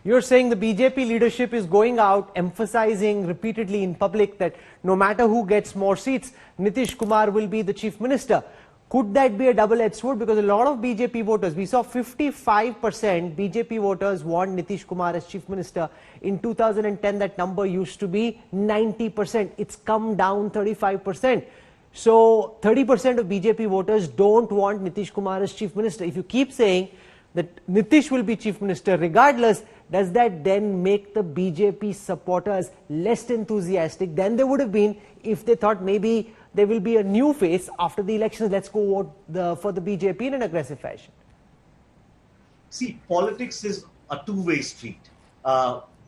You're saying the BJP leadership is going out emphasizing repeatedly in public that no matter who gets more seats, Nitish Kumar will be the chief minister. Could that be a double-edged sword? Because a lot of BJP voters, we saw 55% BJP voters want Nitish Kumar as chief minister. In 2010, that number used to be 90%. It's come down 35%. So 30% of BJP voters don't want Nitish Kumar as chief minister. If you keep saying that Nitish will be chief minister regardless, does that then make the BJP supporters less enthusiastic than they would have been if they thought maybe there will be a new face after the elections? Let's go vote for the BJP in an aggressive fashion. See, politics is a two-way street.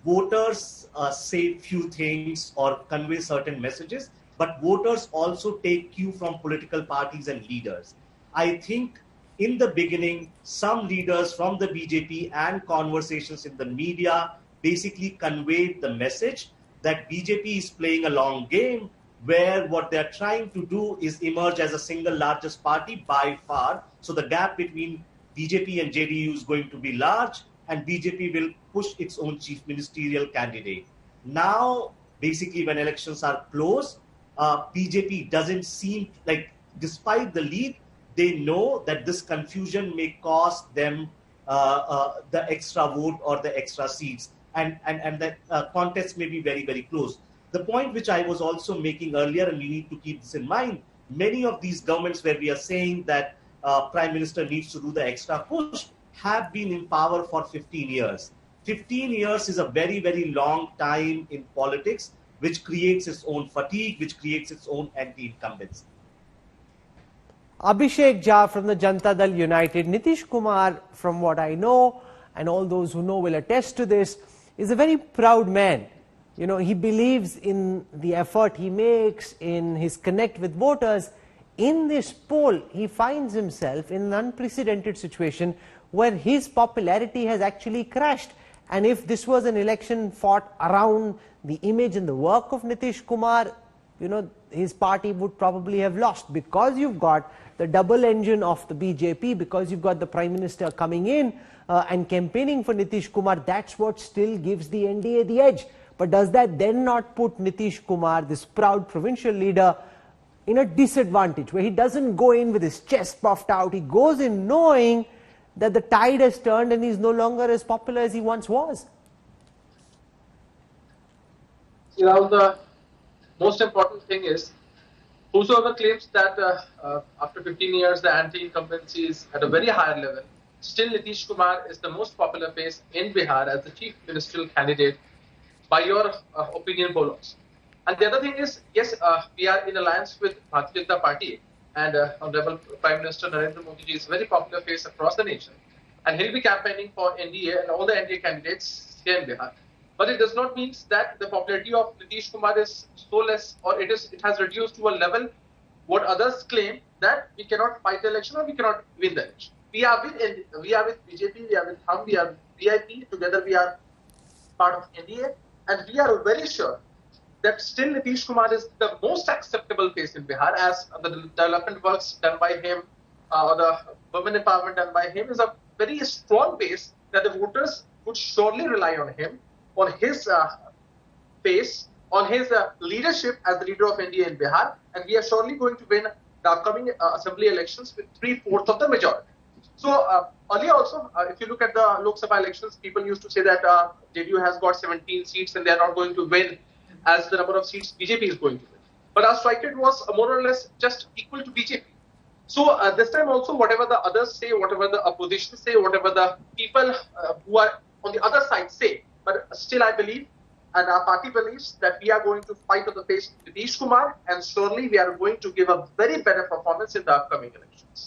Voters say few things or convey certain messages, but voters also take cue from political parties and leaders. I think in the beginning, some leaders from the BJP and conversations in the media basically conveyed the message that BJP is playing a long game, where what they're trying to do is emerge as a single largest party by far. So the gap between BJP and JDU is going to be large, and BJP will push its own chief ministerial candidate. Now, basically, when elections are close, BJP doesn't seem like, despite the lead, they know that this confusion may cost them the extra vote or the extra seats, and that contest may be very, very close. The point which I was also making earlier, and we need to keep this in mind, many of these governments where we are saying that Prime Minister needs to do the extra push have been in power for 15 years. 15 years is a very, very long time in politics, which creates its own fatigue, which creates its own anti-incumbency. Abhishek Jha from the Janata Dal United. Nitish Kumar, from what I know, and all those who know will attest to this, is a very proud man. You know, he believes in the effort he makes, in his connect with voters. In this poll, he finds himself in an unprecedented situation where his popularity has actually crashed. And if this was an election fought around the image and the work of Nitish Kumar, you know, his party would probably have lost, because you've got the double engine of the BJP, because you've got the Prime Minister coming in and campaigning for Nitish Kumar. That's what still gives the NDA the edge. But does that then not put Nitish Kumar, this proud provincial leader, in a disadvantage, where he doesn't go in with his chest puffed out? He goes in knowing that the tide has turned and he's no longer as popular as he once was. You know, the most important thing is, whosoever claims that after 15 years the anti-incumbency is at a very higher level, still Nitish Kumar is the most popular face in Bihar as the chief ministerial candidate by your opinion pollers. And the other thing is, yes, we are in alliance with Bharatiya Janata Party, and Honorable Prime Minister Narendra Modi ji is a very popular face across the nation, and he'll be campaigning for NDA and all the NDA candidates here in Bihar. But it does not mean that the popularity of Nitish Kumar is so less, or it has reduced to a level what others claim that we cannot fight the election or we cannot win the election. We are with BJP, we are with HUM, we are with VIP. Together we are part of NDA, and we are very sure that still Nitish Kumar is the most acceptable face in Bihar, as the development works done by him or the women empowerment done by him is a very strong base that the voters would surely rely on him, on his face, on his leadership as the leader of India in Bihar, and we are surely going to win the upcoming assembly elections with 3/4 of the majority. So earlier also, if you look at the Lok Sabha elections, people used to say that JDU has got 17 seats and they are not going to win as the number of seats BJP is going to win. But our strike rate was more or less just equal to BJP. So this time also, whatever the others say, whatever the opposition say, whatever the people who are on the other side say, but still I believe, and our party believes, that we are going to fight on the face of Nitish Kumar, and surely we are going to give a very better performance in the upcoming elections.